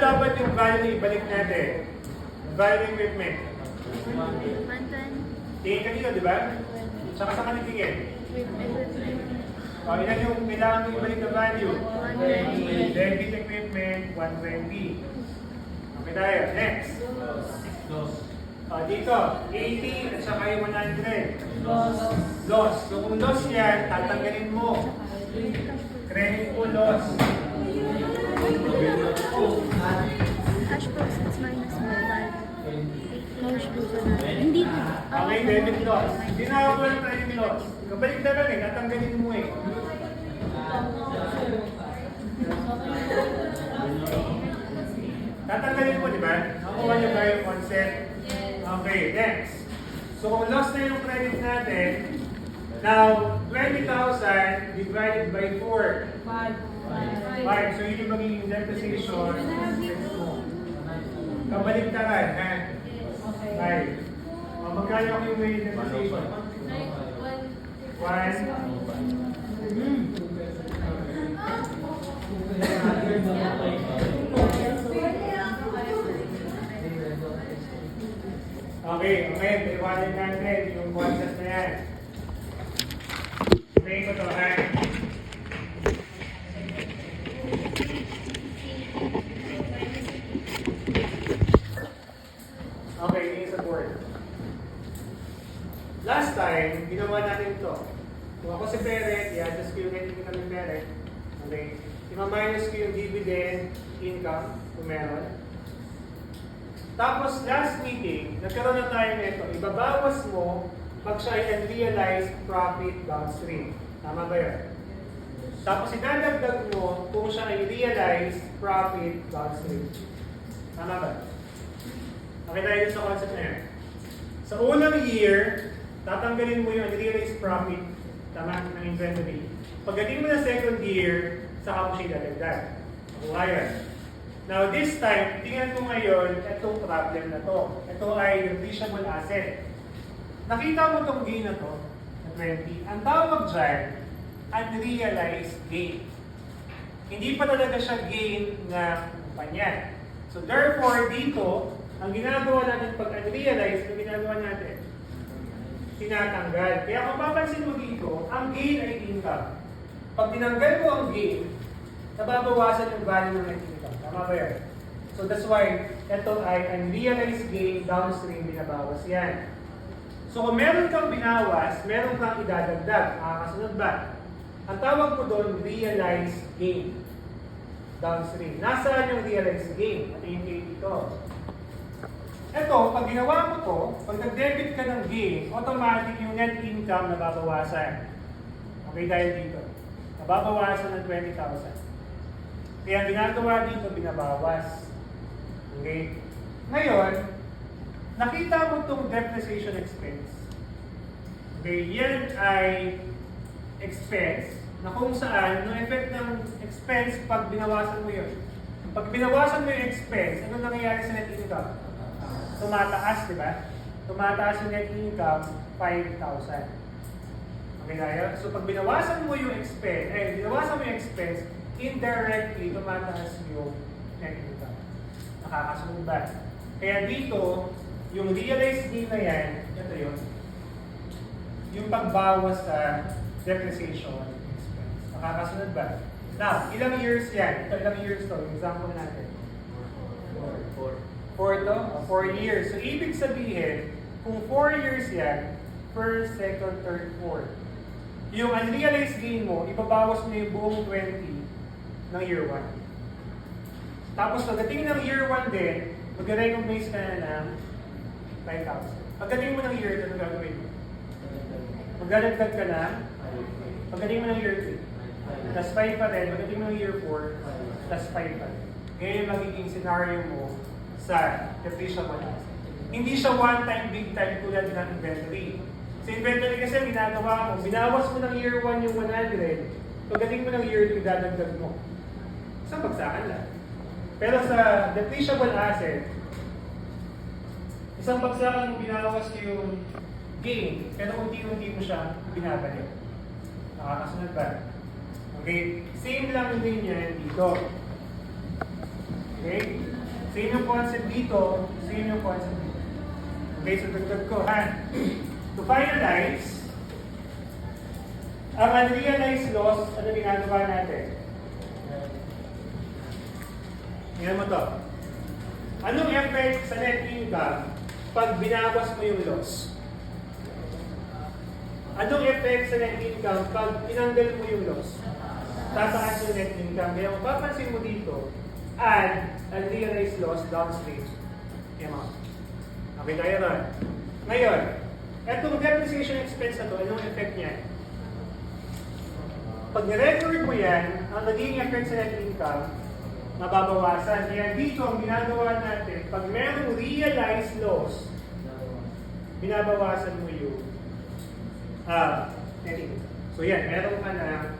dapat yung value na ibalik natin? Yung value ng equipment. 110. Tingin ka dito, di ba? Saka sa kanitingin. Ilan yung kailangan mo ibalik na value? 120. Debit equipment, 120. Okay tayo. Next. Dito, 80 at saka yung 100. Loss. So kung loss yan, tatanggalin mo. Credit po loss. Cash proceeds minus mobile. Cash proceeds. Hindi ko. Okay, debit loss. Ginagawa na tayo yung loss. Kabalik na lang tatanggalin mo eh. Tatanggalin mo, di ba? Nakuha niyo ba yung concept? Okay, next. So kung loss na yung credit natin, now, 20,000 divided by 4. 5. So yun yung magiging depreciation expense mo. Kabalik ka rin, ha? 5. Magkano ako yung may depreciation? 1. Okay, paliwanag natin yung concept na yan. Okay ko to, ha? Okay, yung sa board. Last time, ginawa natin ito. Kung ako si parent, i-adjust ko yung net income ng parent. Okay. I-minus ko yung dividend income kung meron. Tapos last meeting, nagkaroon na tayo nito. Ibabawas mo pag siya ay unrealized profit downstream. Tama ba yun? Tapos idadagdag mo kung siya ay realized profit downstream. Tama ba? Okay tayo sa concept na yun. Sa unang year, tatanggalin mo yung unrealized profit, tama, ng inventory. Pagdating mo na second year, saka mo siya idadagdag. Makuha yan. Now this time, tingnan mo ngayon itong problem na to. Ito ay depreciable asset. Nakita mo itong gain na to, na 20. Ang tawag dyan, unrealized gain. Hindi pa talaga siya gain na kumpanya. So therefore, dito, ang ginagawa natin pag unrealized, ang ginagawa natin, tinatanggal. Kaya kung papansin mo dito, ang gain ay income. Pag tinanggal mo ang gain, nababawasan yung value ng net income. Tama ba yan? So that's why, ito ay unrealized gain downstream, binabawas yan. So kung meron kang binawas, meron kang idadagdag. Makakasunod ba? Ang tawag ko doon, realized gain downstream. Nasaan yung realized gain? At yung gain dito. Ito, pag ginawa mo to, pag nag-debit ka ng gain, automatic yung net income nababawasan. Okay, dahil dito. Nababawasan ng 20,000. Kaya ginagawa dito, binabawas. Okay? Ngayon, nakita mo itong depreciation expense. Okay, yan ay expense na kung saan, no effect ng expense pag binawasan mo yun. Pag binawasan mo yung expense, ano nangyayari sa net income? Tumataas, di ba? Tumataas yung net income, 5,000. Okay tayo? So pag binawasan mo yung expense, indirectly, tumataas yung net income. Nakakasunod ba? Kaya dito, yung realized gain na yan, ito yun, yung pagbawas sa depreciation expense. Nakakasunod ba? Now, ilang years yan? Ito, ilang years to? Yung example natin. 4 to? 4 years. So, ibig sabihin, kung 4 years yan, first, second, third, fourth, yung unrealized gain mo, ibabawas mo yung buong 20 ng year 1. Tapos, pagdating ng year 1 din, mag-recognize ka na ng 5,000. Pagdating mo ng year 2, ano gagawin mo? Magdadagdag ka na, pagdating mo ng year 3, plus 5 pa rin, pagdating mo ng year 4, plus 5 pa rin. Ngayon yung magiging scenario mo sa depreciable asset. Hindi siya one-time, big-time tulad ng inventory. Sa inventory kasi ginagawa mo, binawas mo ng year 1 yung 100, pagdating mo ng year 2, dadagdag mo. Isang bagsakan lang. Pero sa depreciable asset, isang bagsakan mo binawas yung gain, pero unti-unti mo siya binabalik. Nakakasunod ba? Okay? Same lang din yan dito. Okay? Same yung concept dito, same yung concept dito. Okay, so dagdag ko, ha? To finalize, ang unrealized loss, ano ginagawa natin? Tingnan mo to. Anong effect sa net income pag binawas mo yung loss? Anong effect sa net income pag tinanggal mo yung loss? Tataas yung net income. Kaya kung papansin mo dito, add unrealized loss downstream. Yan mo. Okay tayo ron. Ngayon, etong depreciation expense na to, anong effect niya? Pag nirecord mo yan, ang naging effect sa net income, mababawasan. Kaya dito, ang ginagawa natin, pag merong realized loss, binabawasan mo yung net income. So yan, meron ka na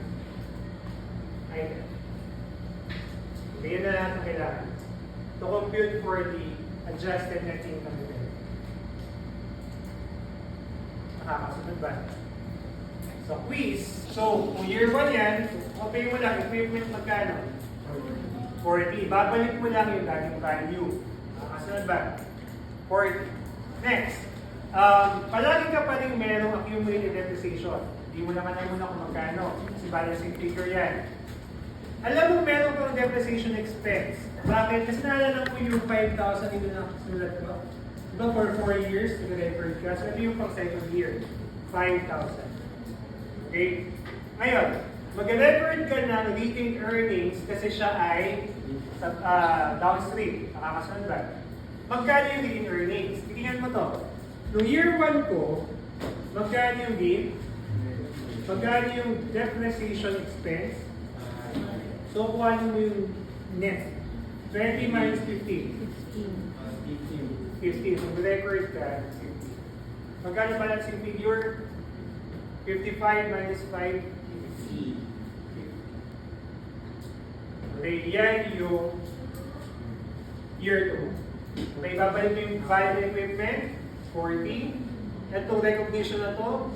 item. Okay, yun na lang ang kailangan. To compute for the adjusted net income event. Nakakasunod ba? So quiz. So, kung year 1 yan, okay mo lang, equipment magkano? 40. Babalik mo lang yung dating value. Nakakasunod ba? 40. Next. Palagi ka pa rin merong accumulated depreciation. Hindi mo naman muna kung magkano. Kasi balancing figure yan. Alam mo meron kang depreciation expense. Bakit? Kasi naalala mo yung 5,000 ito na sulat ko. Diba for 4 years, nag-record ka. So ito yung pang second year. 5,000. Okay? Ngayon, mag-record ka ng retained earnings kasi siya ay downstream. Nakakasunod ba? Magkano yung retained earnings? Tingnan mo to. Noong year 1 ko, magkano yung gain? Magkano yung depreciation expense? So, kuha mo yung net. 20 minus 15. 15. So, record ka, 15. Magkano balancing figure? 55 minus 5. Okay, yan yung year 2. Okay, babalik mo yung value equipment, 40. Itong recognition na to,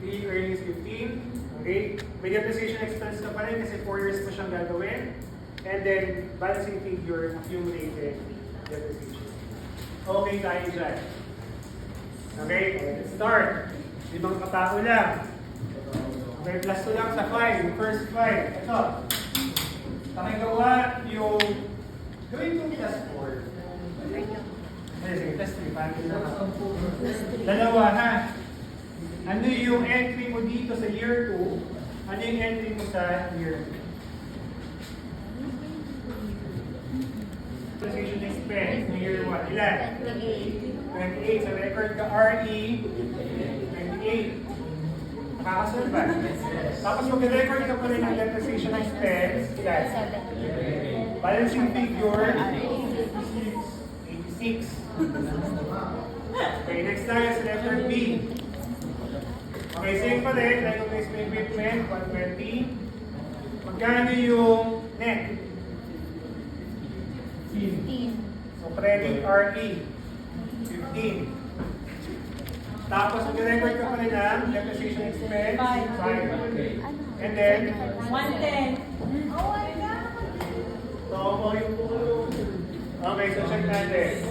the earnings 15. Okay? May depreciation expense ka pa rin kasi 4 years mo siyang gagawin. And then, balancing figure, accumulated depreciation. Okay tayo dyan. Okay? Let's start. 5 katao lang. Okay, plus 2 lang sa 5. Yung first 5. Ito. Pakigawa yung gawin kong plus 4. Sige, plus 3. Paano na ako? Dalawa, ha? Ano yung entry mo dito sa year 2? Ano yung entry mo sa year 2? Depreciation expense ng year 1. Ilan? 28. Sa record ka RE, 28. Nakakasunod ba? Tapos mag-record ka pa rin ng depreciation expense. Ilan? Balancing figure, 86. Okay, next tayo sa letter B. Okay, same pa rin. Recognize my equipment, 120. Magkano yung net? 15. So, credit RE, 15. Tapos, mag-record ka pa rin ng depreciation expense, 5. And then, 110. so, okay, so check natin.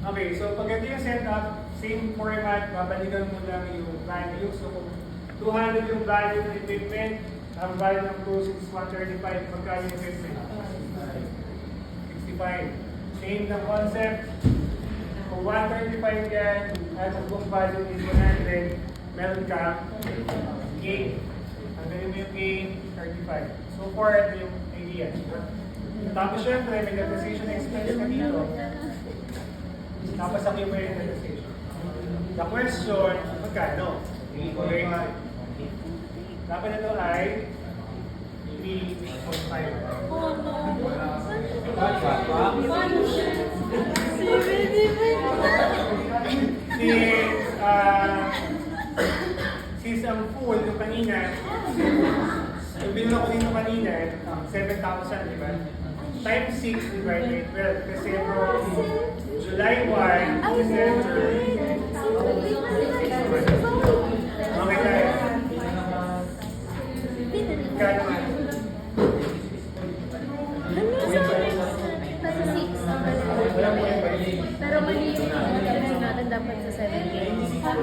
Okay, so pag ito yung setup, same format, babalikan mo lang yung value. So kung 200 yung value ng equipment, ang value ng proceeds 135, magkano yung equipment? 65. Same na concept. Kung 135 yan, at ang book value is 100, meron ka gain. Ang galing mo yung gain, 35. So far, ito yung idea. Tapos syempre, may depreciation expense ka dito. Tapos ang yung may depreciation. The question, magkano? Okay. Dapat ito ay 3.5. Oh no. Since ang full yung kanina, yung binuha ko dito kanina, 7,000, di ba? Times 6 divided by 12. Kasi from July 1, December, okay tayo.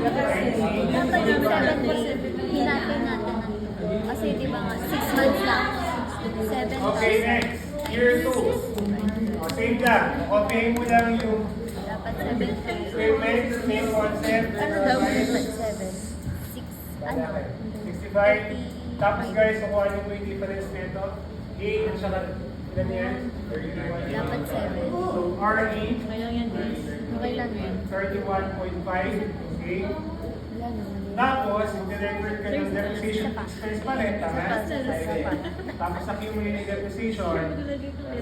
Dapat yung 7 hinati natin. Kasi di ba nga, 6 months lang. 7 Okay, next. Year 2. O, same lang. Copyhin mo lang yung Dapat 7. statement, same concept. Ano daw? 7. 6. Ano? 65. Tapos guys, kukuha niyo po yung difference nito. A at saka ilan yan? Dapat 7. So, RE, Okay lang yan, guys. Okay lang yan. 31.5. Okay. Wala naman. Tapos, mag-record ka ng depreciation expense pa rin, tama? Tapos, accumulated depreciation.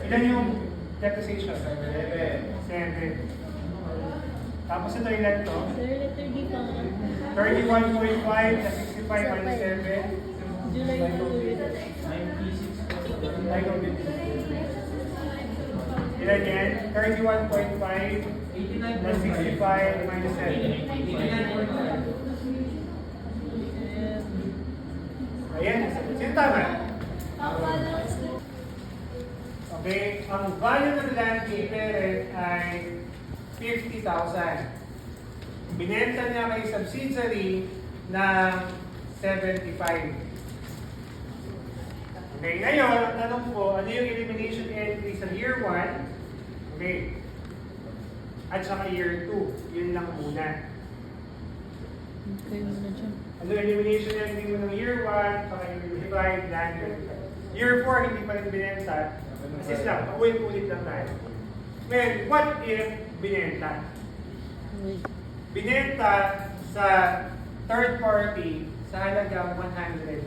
Ilan yung depreciation? 7. Tapos, ito ilan to? Sir, letter D pa nga. 31.5 na 65 minus 7. July na Ilan yan? 31.5 na 65 minus 7. Ayan, sino tama? Okay, ang value ng land kay parent ay 50,000. Binenta niya kay subsidiary ng 75. Okay, ngayon, ang tanong po, ano yung elimination entry sa year 1? Okay. At saka year 2. Yun lang muna. Okay, muna dyan. Ano yung elimination entry mo ng year 1, saka yung divide, land, year 4, hindi pa rin binenta. Assist lang, paulit-ulit lang tayo. Ngayon, what if binenta? Wait. Binenta sa third party sa halagang 100,000.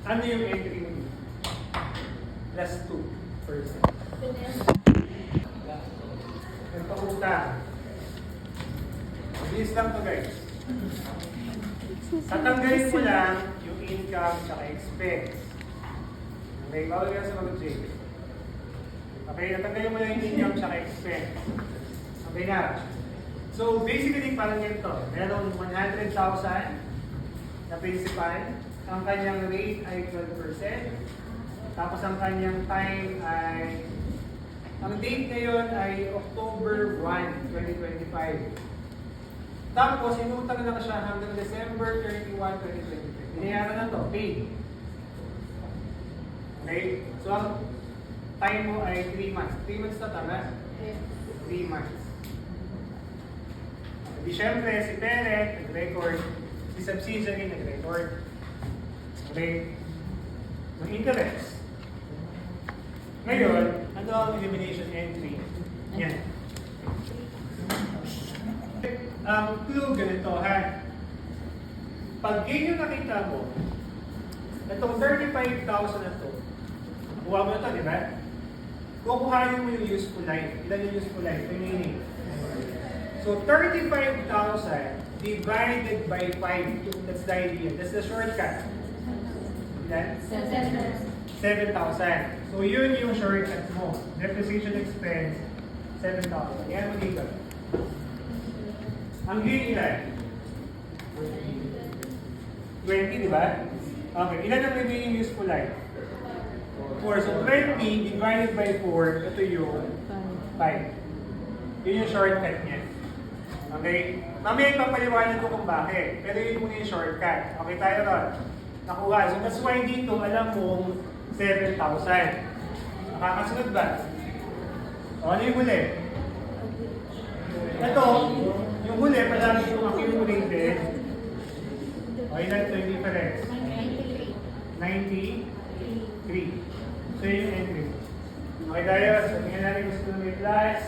Ano yung entry mo dito? Plus 2%. Ito utang. Bilis lang to guys. Tatanggalin mo lang yung income at expense. Okay, bawal ka sa mag-check. Okay, natanggalin mo lang yung income at expense. Okay na. So basically parang ganito. Meron 100,000 na principal. Ang kanyang rate ay 12%. Tapos ang kanyang time ay, ang date ngayon ay October 1, 2025. Tapos inutang lang siya hanggang December 31, 2025. Binayaran na to, paid. Okay? So ang time mo ay 3 months. 3 months na tama? 3 months. Di syempre, si parent nag-record, si subsidiary nag-record. Okay? Ang interest. Ngayon, ano ang elimination entry? Yan. Ang clue ganito ha. Pag yun yung nakita mo, itong 35,000 na to, nakuha mo na to, di ba? Kukuhanin mo yung useful life. Ilan yung useful life? Remaining. So 35,000 divided by 5. That's the idea. That's the shortcut. Ilan? 7,000. So yun yung shortcut mo. Depreciation expense, 7,000. Yan mo dito. Ang gain ilan? 20, di ba? Okay, ilan ang remaining useful life? 4. So 20 divided by 4, ito yung 5. Yun yung shortcut niya. Okay? Mamaya ipapaliwanag ko kung bakit. Pero yun muna yung shortcut. Okay tayo ron. Nakuha. So that's why dito, alam mong 7,000. Nakakasunod ba? O, ano yung huli? Ito, yung huli, palagi yung accumulated. O, ilan ito yung difference? 93. So, yun yung entry. Okay tayo. So, tingnan natin gusto may plus.